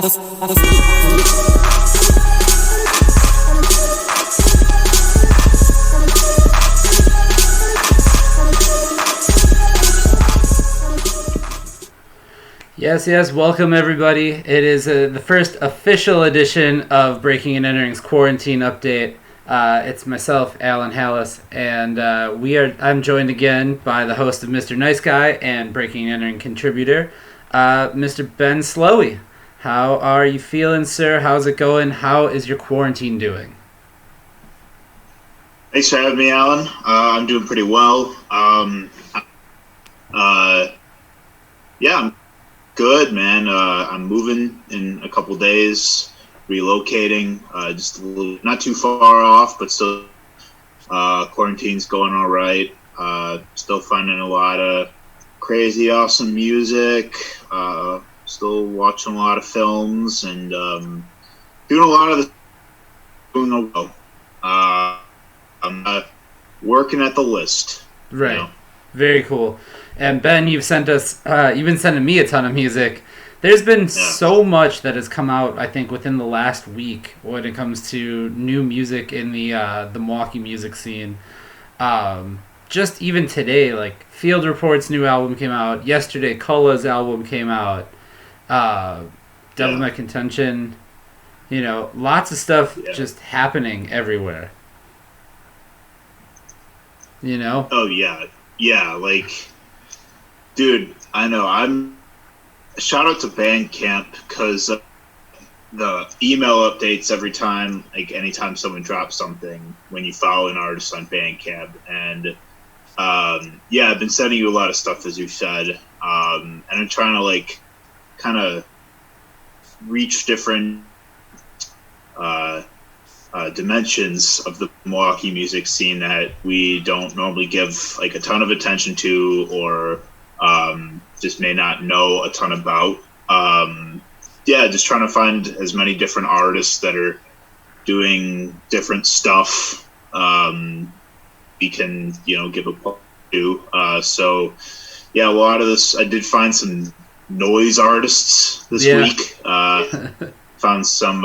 Yes, welcome everybody. It is the first official edition of Breaking and Entering's Quarantine Update. It's myself, Allen Halas, and I'm joined again by the host of Mr. Nice Guy and Breaking and Entering contributor, Mr. Ben Slowey. How are you feeling, sir? How's it going? How is your quarantine doing? Thanks for having me, Alan. I'm doing pretty well. I'm good, man. I'm moving in a couple days, relocating, just a little, not too far off, but still quarantine's going all right. Still finding a lot of crazy, awesome music. Still watching a lot of films and doing a lot of the. I'm working at the list. Right. You know? Very cool. And Ben, you've been sending me a ton of music. There's been so much that has come out, I think, within the last week when it comes to new music in the Milwaukee music scene. Just even today, like Field Report's new album came out. Yesterday, Kulla's album came out. Devil My Contention. You know, lots of stuff just happening everywhere. You know? Oh, yeah. Yeah, like... Dude, I know. Shout out to Bandcamp because the email updates every time, like anytime someone drops something when you follow an artist on Bandcamp. And I've been sending you a lot of stuff, as you said. And I'm trying to like kind of reach different dimensions of the Milwaukee music scene that we don't normally give like a ton of attention to, or just may not know a ton about. Just trying to find as many different artists that are doing different stuff we can, give a pull to. A lot of this, I did find some noise artists this week. Found some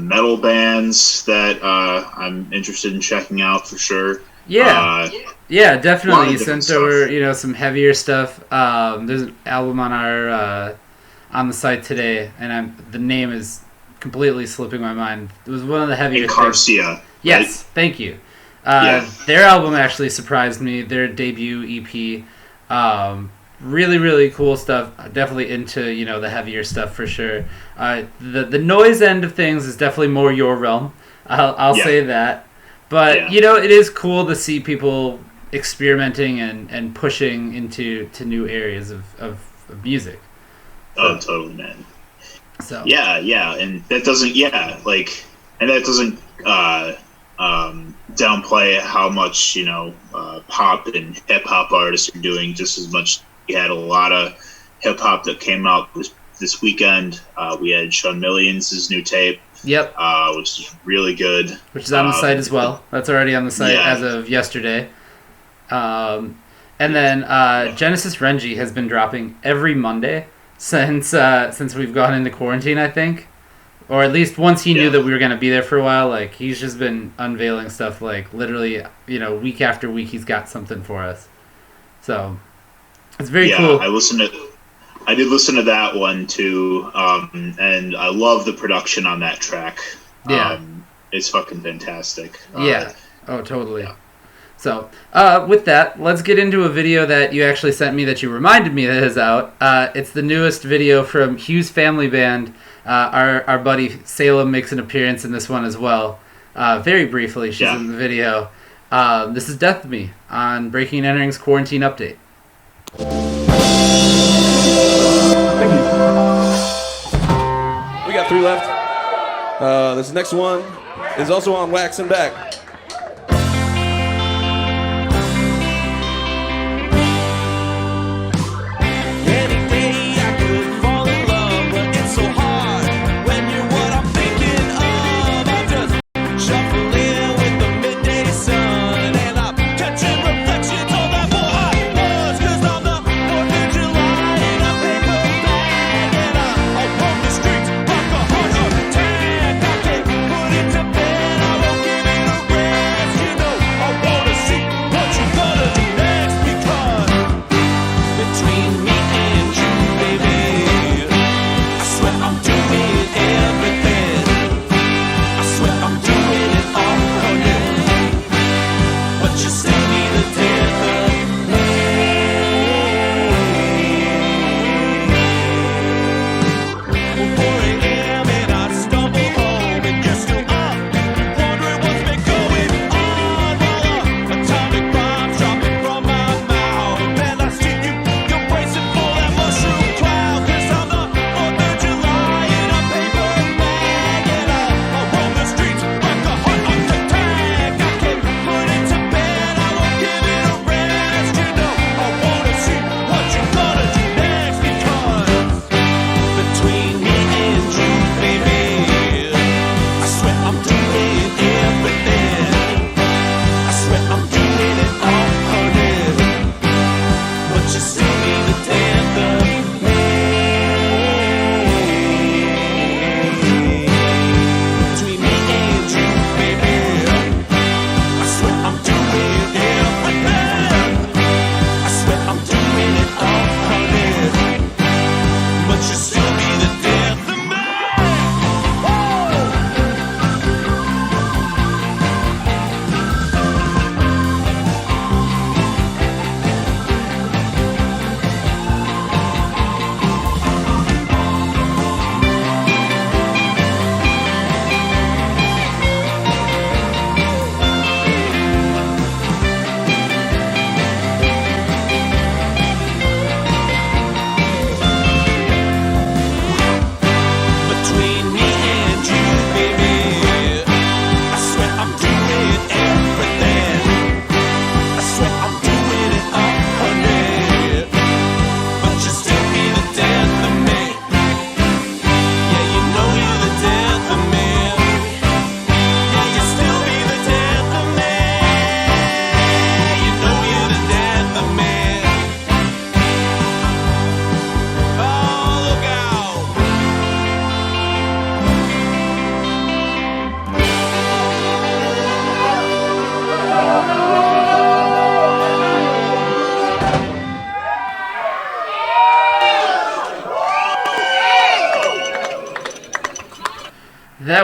metal bands that I'm interested in checking out for sure. Definitely. You sent over, some heavier stuff. There's an album on our on the site today, and the name is completely slipping my mind. It was one of the heavier Incarcia, things. Yes, right? Thank you. Their album actually surprised me. Their debut EP, really, really cool stuff. Definitely into the heavier stuff for sure. The noise end of things is definitely more your realm. I'll say that. But, it is cool to see people experimenting and pushing into new areas of music. Oh, totally, man. So and that doesn't, downplay how much, pop and hip-hop artists are doing just as much. We had a lot of hip-hop that came out this weekend. We had Sean Millions' new tape. Yep. Which is really good. Which is on the site as well. That's already on the site as of yesterday. And then Genesis Renji has been dropping every Monday since we've gone into quarantine, I think. Or at least once he knew that we were going to be there for a while. Like, he's just been unveiling stuff, like, literally, week after week he's got something for us. So, it's very cool. I did listen to that one too, and I love the production on that track. It's fucking fantastic. Oh, totally. So, with that, let's get into a video that you actually sent me that you reminded me that is out. It's the newest video from Hughes Family Band. Our buddy Salem makes an appearance in this one as well. Very briefly, she's in the video. This is Death to Me on Breaking and Entering's Quarantine Update. Thank you. We got 3 left. This next one is also on Wax and Back. Paper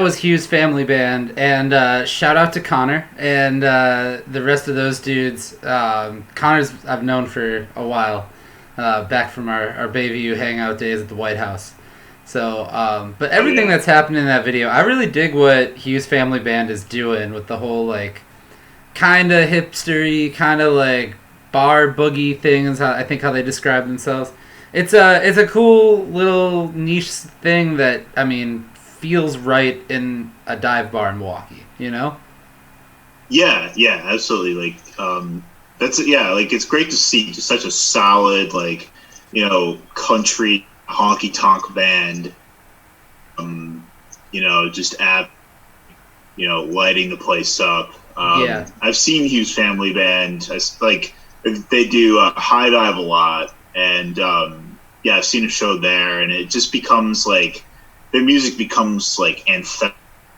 was Hughes Family Band, and shout out to Connor and the rest of those dudes. Connor's I've known for a while, back from our Bayview hangout days at the White House. So, but everything that's happened in that video, I really dig what Hughes Family Band is doing with the whole like kind of hipstery, kind of like bar boogie things. I think how they describe themselves. It's a cool little niche thing that I mean feels right in a dive bar in Milwaukee. You know? Yeah, absolutely. Like like it's great to see just such a solid like country honky tonk band. Just lighting the place up. I've seen Hughes Family Band. They do high dive a lot, and I've seen a show there, and it just becomes like their music becomes like anthem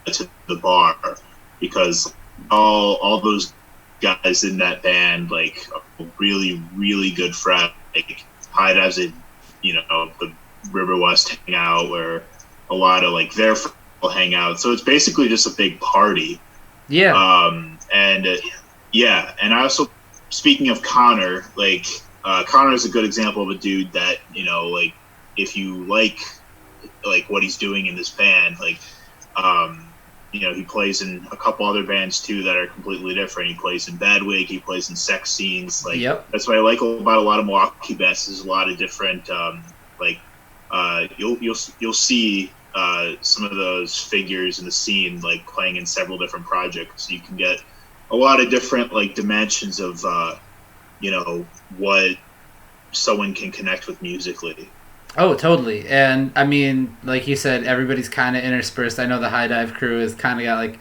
to the bar because all those guys in that band like are really really good friends. Like high dives at the River West hangout where a lot of like their friends will hang out. So it's basically just a big party. Yeah. And I also, speaking of Connor, like Connor is a good example of a dude that like if you like what he's doing in this band, like he plays in a couple other bands too that are completely different. He plays in Badwig, he plays in Sex Scenes. Like that's what I like about a lot of Milwaukee bands. There's a lot of different you'll see some of those figures in the scene like playing in several different projects. So you can get a lot of different like dimensions of what someone can connect with musically. Oh, totally. And I mean, like you said, everybody's kind of interspersed. I know the High Dive crew has kind of got like,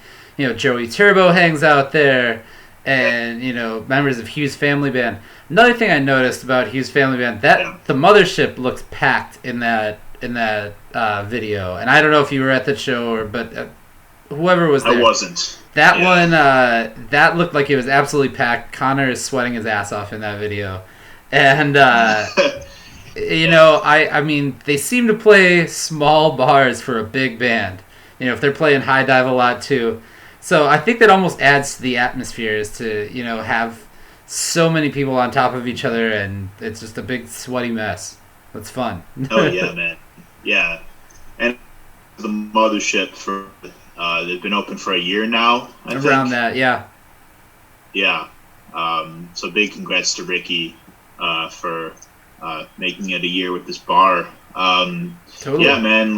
Joey Turbo hangs out there, and members of Hughes Family Band. Another thing I noticed about Hughes Family Band, that the mothership looks packed in that video. And I don't know if you were at that show but whoever was there. I wasn't. That one, that looked like it was absolutely packed. Connor is sweating his ass off in that video, and. I mean, they seem to play small bars for a big band. If they're playing high dive a lot too. So I think that almost adds to the atmosphere is to, have so many people on top of each other and it's just a big sweaty mess. That's fun. Oh, yeah, man. Yeah. And the mothership they've been open for a year now, I think. Around that, yeah. Yeah. So big congrats to Ricky for making it a year with this bar. Totally. Yeah, man.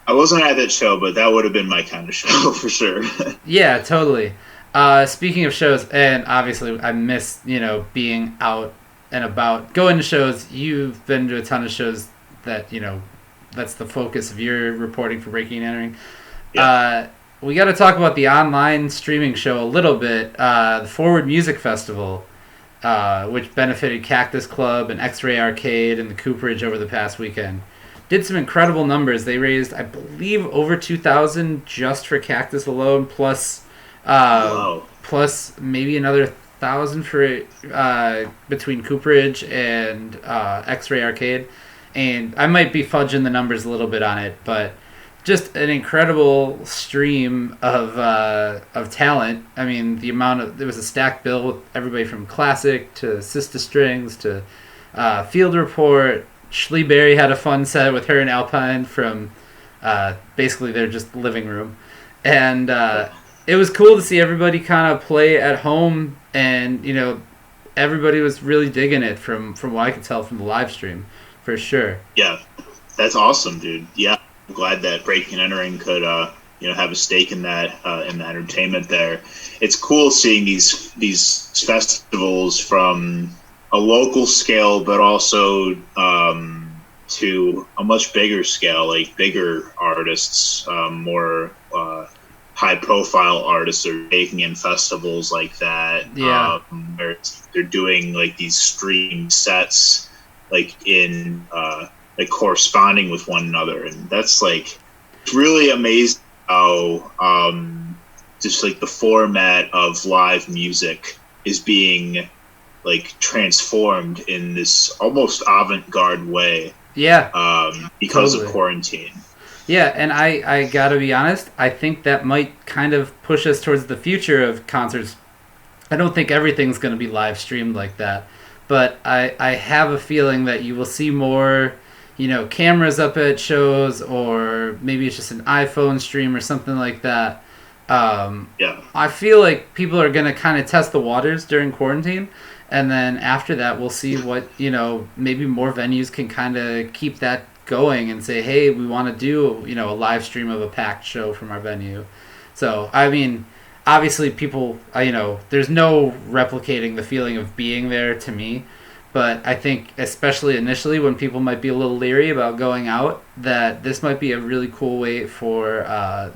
I wasn't at that show, but that would have been my kind of show for sure. Yeah, totally. Speaking of shows, and obviously I miss being out and about, going to shows. You've been to a ton of shows that that's the focus of your reporting for Breaking and Entering. Yeah. We got to talk about the online streaming show a little bit. The Forward Music Festival, which benefited Cactus Club and X-Ray Arcade and the Cooperage over the past weekend, did some incredible numbers. They raised, I believe, over $2,000 just for Cactus alone, plus maybe another $1,000 for between Cooperage and X-Ray Arcade. And I might be fudging the numbers a little bit on it, but just an incredible stream of talent. I mean, there was a stacked bill with everybody from classic to Sister Strings to Field Report. Shlee Berry had a fun set with her and Alpine from basically their just living room, and it was cool to see everybody kind of play at home, and everybody was really digging it from what I could tell from the live stream, for sure. Yeah, that's awesome, dude. Yeah. I'm glad that Breaking and Entering could have a stake in that in the entertainment there. It's cool seeing these festivals from a local scale, but also to a much bigger scale, like bigger artists, more high profile artists are taking in festivals like that. Yeah. Where they're doing like these stream sets, like in like corresponding with one another, and that's like it's really amazing how just like the format of live music is being like transformed in this almost avant-garde way. Yeah. Because Totally. of quarantine. Yeah, and I gotta be honest, I think that might kind of push us towards the future of concerts. I don't think everything's going to be live streamed like that, but I have a feeling that you will see more, cameras up at shows, or maybe it's just an iPhone stream or something like that. Yeah. I feel like people are going to kind of test the waters during quarantine, and then after that, we'll see what, maybe more venues can kind of keep that going and say, hey, we want to do, a live stream of a packed show from our venue. So, I mean, obviously people, there's no replicating the feeling of being there to me, but I think especially initially when people might be a little leery about going out, that this might be a really cool way for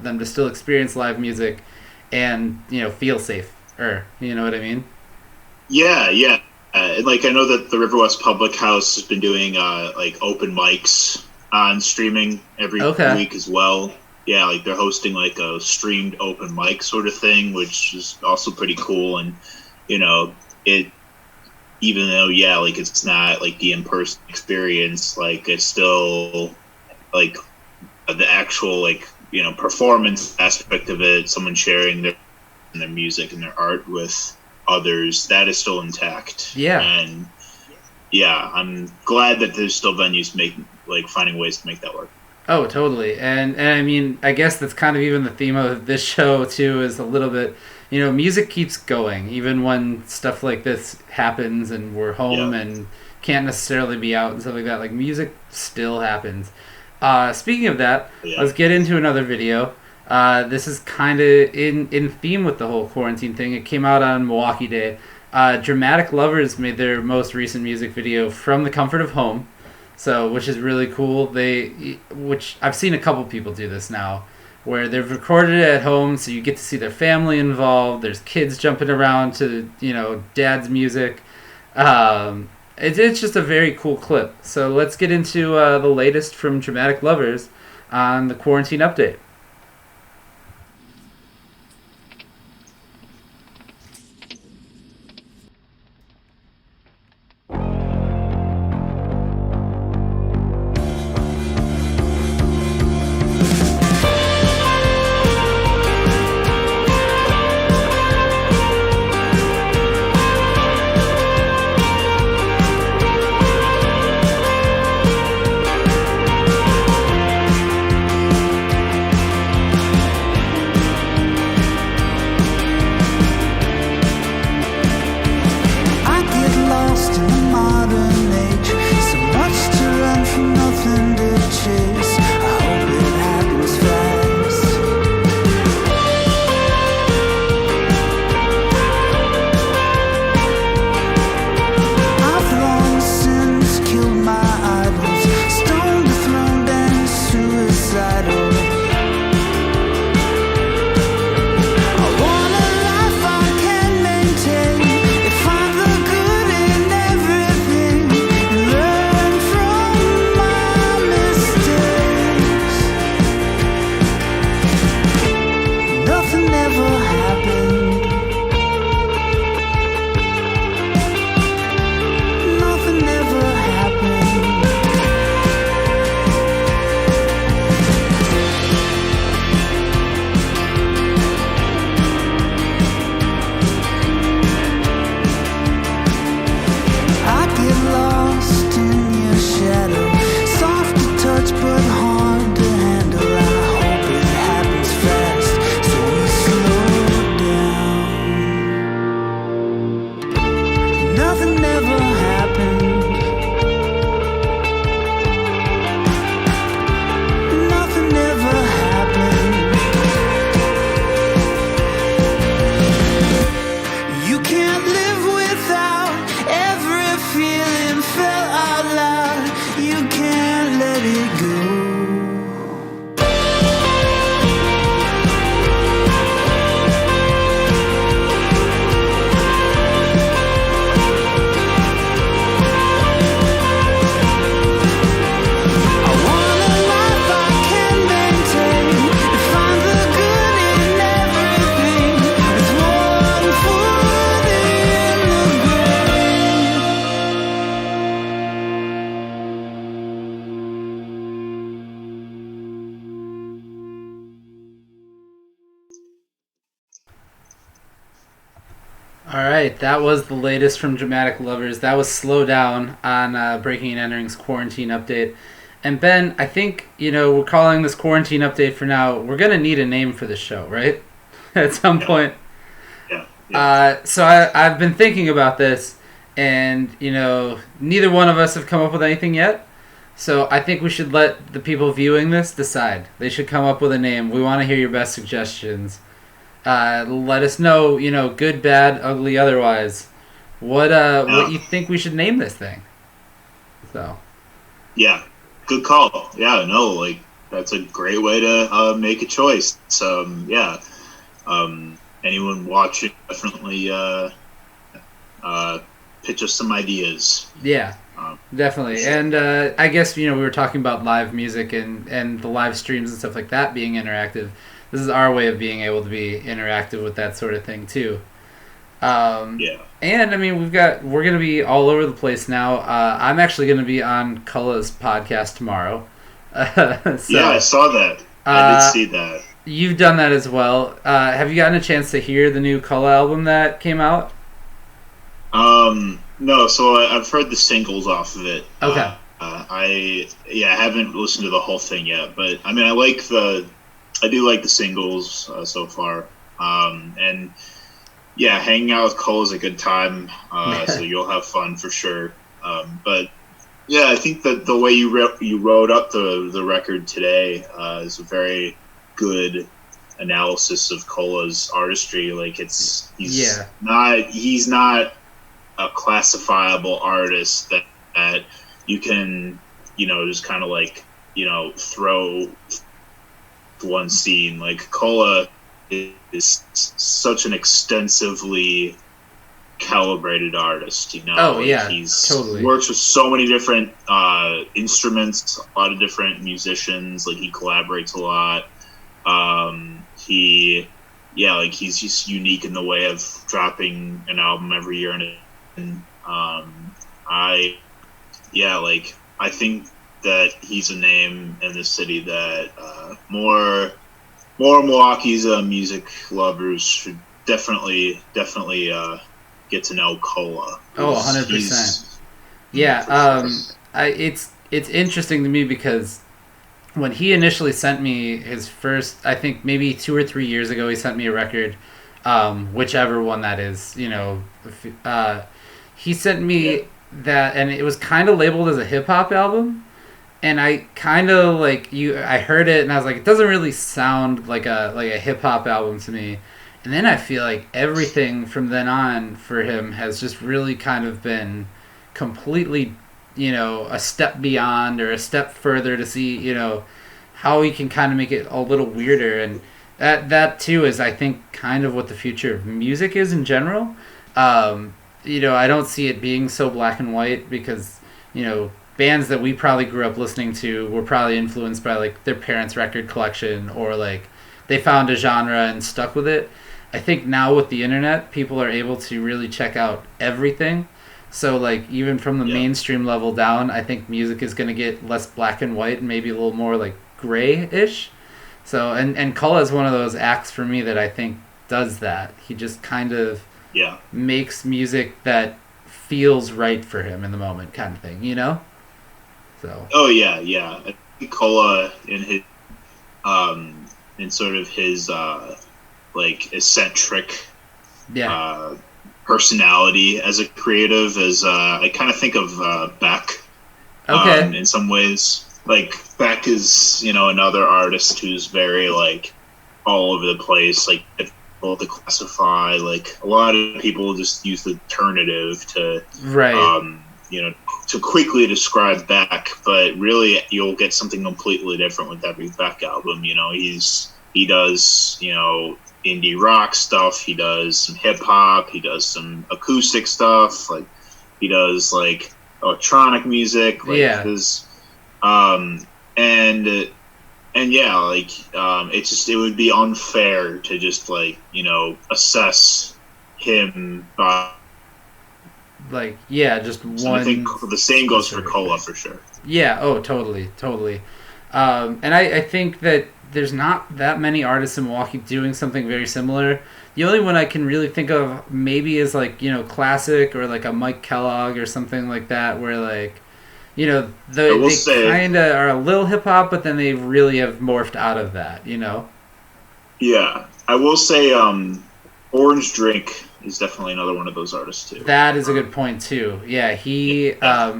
them to still experience live music and, feel safe, or, you know what I mean? Yeah, yeah. Like I know that the River West Public House has been doing like open mics on streaming every week as well. Yeah, like they're hosting like a streamed open mic sort of thing, which is also pretty cool. And it, even though like it's not like the in-person experience, like it's still like the actual like performance aspect of it, someone sharing their music and their art with others, that is still intact. Yeah. And yeah, I'm glad that there's still venues finding ways to make that work. Oh, totally. And I mean, I guess that's kind of even the theme of this show too, is a little bit, music keeps going even when stuff like this happens and we're home and can't necessarily be out and stuff like that. Like, music still happens. Speaking of that, let's get into another video. This is kind of in theme with the whole quarantine thing. It came out on Milwaukee Day. Dramatic Lovers made their most recent music video from the comfort of home, which is really cool. Which I've seen a couple people do this now, where they've recorded it at home, so you get to see their family involved. There's kids jumping around to dad's music. It's just a very cool clip. So let's get into the latest from Dramatic Lovers on the quarantine update. All right, that was the latest from Dramatic Lovers. That was Slow Down on Breaking and Entering's quarantine update. And Ben, I think, we're calling this quarantine update for now. We're going to need a name for the show, right? At some point. Yeah. So I've been thinking about this, and, neither one of us have come up with anything yet. So I think we should let the people viewing this decide. They should come up with a name. We want to hear your best suggestions. Let us know, good, bad, ugly, otherwise, what you think we should name this thing. So. Yeah, good call. Yeah, no, that's a great way to make a choice. So, anyone watching, definitely pitch us some ideas. Yeah, definitely. And I guess, we were talking about live music and the live streams and stuff like that being interactive. This is our way of being able to be interactive with that sort of thing too. And I mean, we're gonna be all over the place now. I'm actually gonna be on Kulla's podcast tomorrow. Yeah, I saw that. I did see that. You've done that as well. Have you gotten a chance to hear the new Kulla album that came out? No. So I've heard the singles off of it. Okay. I haven't listened to the whole thing yet, but I mean, I do like the singles so far, and hanging out with Cole is a good time, so you'll have fun for sure. But yeah, I think that the way you wrote up the record today is a very good analysis of Cola's artistry. He's not a classifiable artist that you can just kind of throw one scene. Kola is such an extensively calibrated artist, he's totally works with so many different instruments, a lot of different musicians. He collaborates a lot. He's just unique in the way of dropping an album every year, and I think that he's a name in the city that more Milwaukee's music lovers should definitely get to know Kola. 100%. Yeah, it's interesting to me because when he initially sent me his first, I think maybe 2 or 3 years ago, he sent me a record, whichever one that is, he sent me that, and it was kind of labeled as a hip-hop album. And I kind of I heard it and I was like, it doesn't really sound like a hip hop album to me. And then I feel like everything from then on for him has just really kind of been completely, a step beyond or a step further to see, how he can kind of make it a little weirder. And that too is, I think, kind of what the future of music is in general. I don't see it being so black and white because, bands that we probably grew up listening to were probably influenced by their parents' record collection, or they found a genre and stuck with it. I think now with the internet, people are able to really check out everything. So even from the mainstream level down, I think music is going to get less black and white and maybe a little more gray-ish. So and Kulla is one of those acts for me that I think does that. He just kind of makes music that feels right for him in the moment, kind of thing, So. Oh yeah. I think Kola in his in sort of his eccentric personality as a creative, as I kind of think of Beck. Okay. In some ways, Beck is another artist who's very all over the place, difficult to classify. A lot of people just use the alternative to to quickly describe Beck, but really you'll get something completely different with every Beck album. He does indie rock stuff, he does some hip hop, he does some acoustic stuff, he does electronic music, his it would be unfair to just assess him by just one. I think the same goes for Kola for sure. Yeah, totally. And I think that there's not that many artists in Milwaukee doing something very similar. The only one I can really think of maybe is like, Classic or like a Mike Kellogg or something like that, where like, they kind of are a little hip hop, but then they really have morphed out of that, Yeah, I will say Orange Drink is definitely another one of those artists too. That is a good point too. Yeah,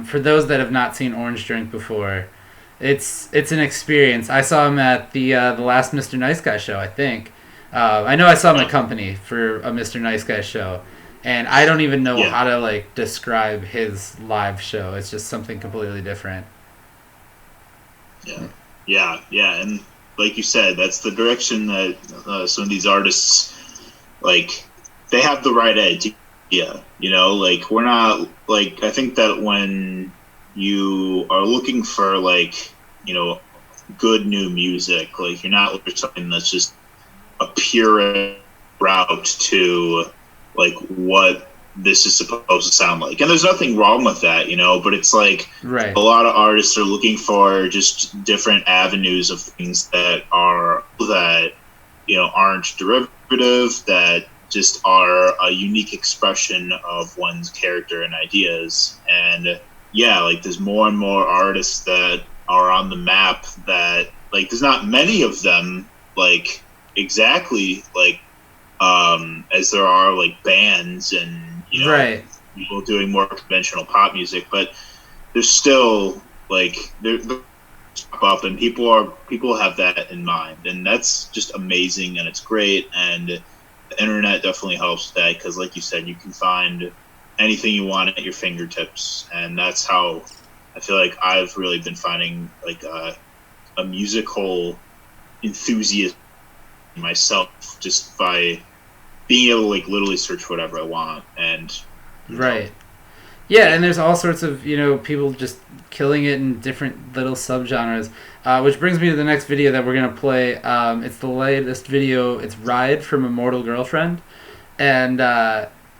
for those that have not seen Orange Drink before, it's an experience. I saw him at the last Mr. Nice Guy show, I think. I know I saw him at Company for a Mr. Nice Guy show, and I don't even know how to like describe his live show. It's just something completely different. Yeah, and like you said, that's the direction that some of these artists, like, they have the right idea. Like, we're not, like, I think that when you are looking for, like, good new music, like, you're not looking for something that's just a pure route to, like, what this is supposed to sound like. And there's nothing wrong with that, but it's like right. A lot of artists are looking for just different avenues of things that aren't derivative, that just are a unique expression of one's character and ideas. And like, there's more and more artists that are on the map that, like, there's not many of them, like, exactly like as there are, like, bands and right. people doing more conventional pop music, but there's still, like, they're up, and people have that in mind, and that's just amazing, and it's great. And the internet definitely helps with that, because, like you said, you can find anything you want at your fingertips, and that's how I feel like I've really been finding, like, a musical enthusiast myself, just by being able to, like, literally search whatever I want. And right. Yeah, and there's all sorts of, people just killing it in different little subgenres, which brings me to the next video that we're going to play. It's the latest video. It's Ride from Immortal Girlfriend. And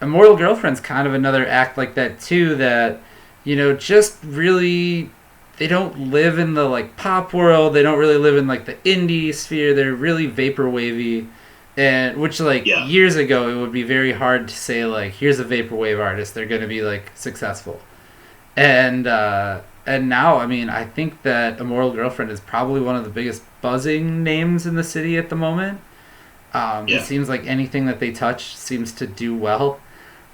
Immortal Girlfriend's kind of another act like that, too, that, just really, they don't live in the, like, pop world. They don't really live in, like, the indie sphere. They're really vaporwavy. And which, like, years ago, it would be very hard to say, like, here's a vaporwave artist, they're going to be, like, successful. And now, I mean, I think that Immortal Girlfriend is probably one of the biggest buzzing names in the city at the moment. It seems like anything that they touch seems to do well.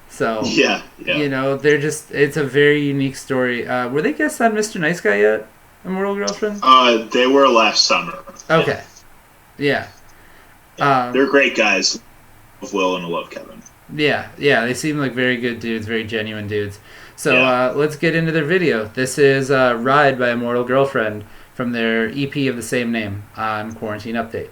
So, they're just, it's a very unique story. Were they guests on Mr. Nice Guy yet, Immortal Girlfriend? They were last summer. Okay. Yeah. They're great guys. I love Will and I love Kevin. Yeah, they seem like very good dudes, very genuine dudes. So let's get into their video. This is Ride by Immortal Girlfriend from their EP of the same name on Quarantine Update.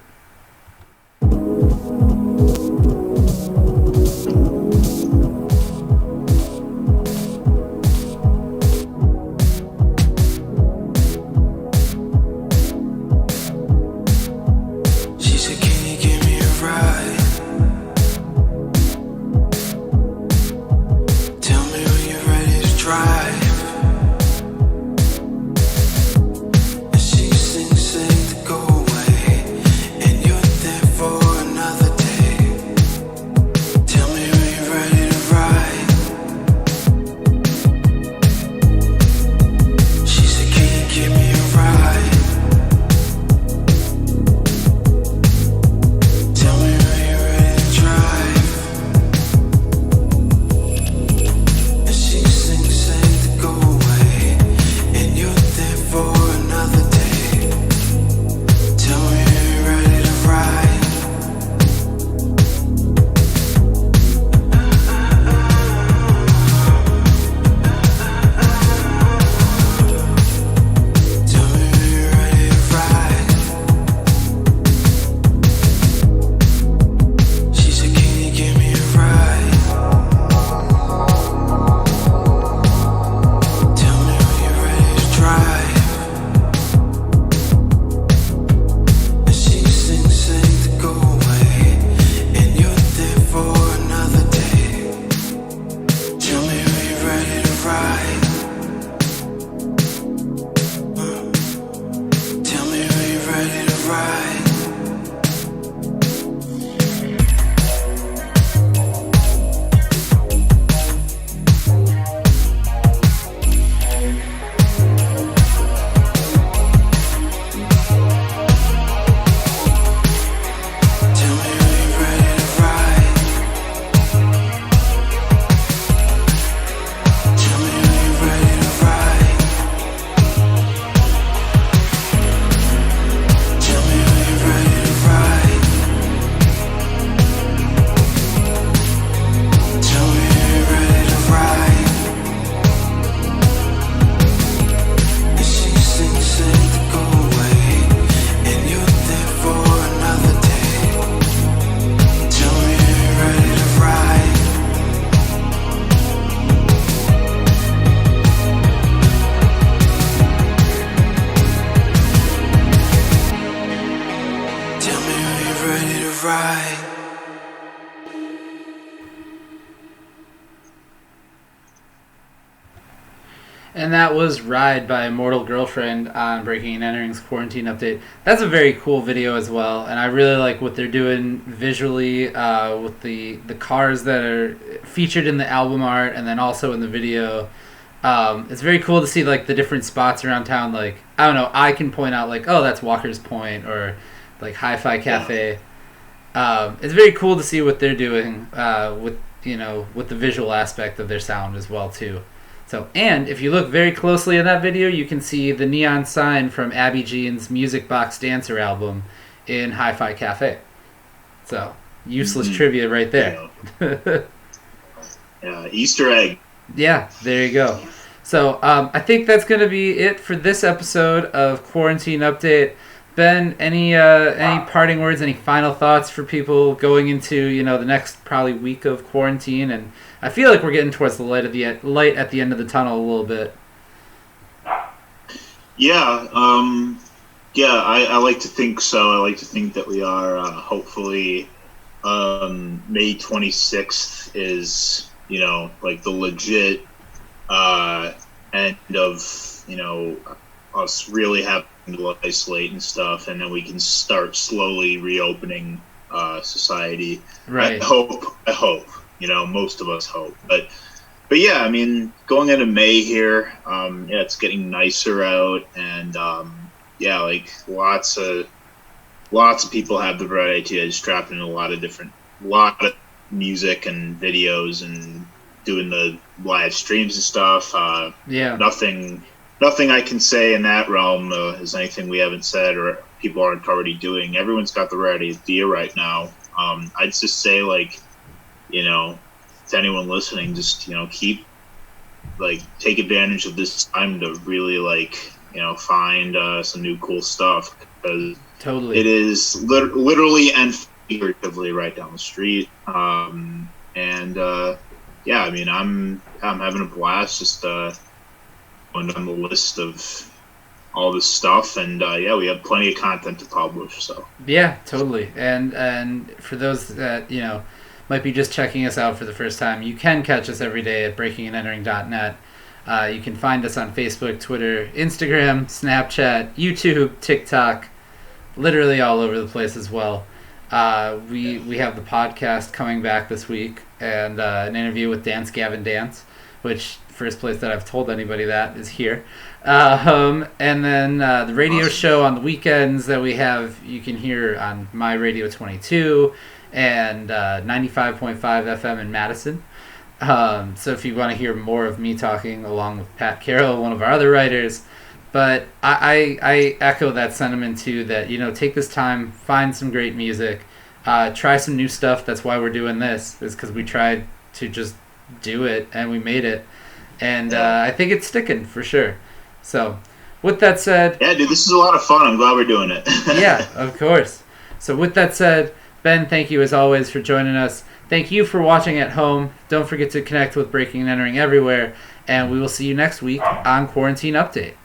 She sings, to go away. ride. And that was Ride by Immortal Girlfriend on Breaking and Entering's Quarantine Update. That's a very cool video as well, and I really like what they're doing visually with the cars that are featured in the album art and then also in the video. It's very cool to see like the different spots around town. Like, I don't know, I can point out like, oh, that's Walker's Point or like Hi-Fi Cafe. It's very cool to see what they're doing with the visual aspect of their sound as well too. So, and if you look very closely in that video, you can see the neon sign from Abby Jean's Music Box Dancer album in Hi-Fi Cafe. So, useless trivia right there. Yeah, Easter egg. Yeah, there you go. So, I think that's going to be it for this episode of Quarantine Update. Ben, any parting words, any final thoughts for people going into, the next probably week of quarantine? And I feel like we're getting towards the light at the end of the tunnel a little bit. Yeah, I like to think so. I like to think that we are hopefully May 26th is, like the legit end of, us really having to isolate and stuff, and then we can start slowly reopening society. Right. I hope. Most of us hope. But yeah, I mean, going into May here, it's getting nicer out, and like lots of people have the bright idea of strapping in a lot of music and videos and doing the live streams and stuff. Nothing I can say in that realm is anything we haven't said or people aren't already doing. Everyone's got the right idea right now. I'd just say, to anyone listening, just, take advantage of this time to really, find some new cool stuff. Because totally. It is literally and figuratively right down the street. I'm having a blast just going down the list of all this stuff, and we have plenty of content to publish. So yeah, totally. And for those that might be just checking us out for the first time, you can catch us every day at breakingandentering.net. You can find us on Facebook, Twitter, Instagram, Snapchat, YouTube, TikTok, literally all over the place as well. We have the podcast coming back this week, and an interview with Dance Gavin Dance, which first place that I've told anybody that is here. And then the radio show on the weekends that we have, you can hear on My Radio 22 and 95.5 FM in Madison. So if you want to hear more of me talking along with Pat Carroll, one of our other writers. But I echo that sentiment too, that, take this time, find some great music, try some new stuff. That's why we're doing this, is because we tried to just do it and we made it. And I think it's sticking for sure. So with that said... Yeah, dude, this is a lot of fun. I'm glad we're doing it. Yeah, of course. So with that said, Ben, thank you as always for joining us. Thank you for watching at home. Don't forget to connect with Breaking and Entering everywhere. And we will see you next week on Quarantine Update.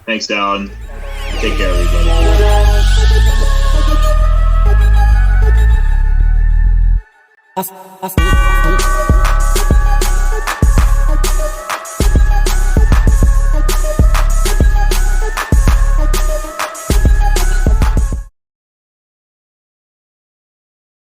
Thanks, Allen. Take care, everybody.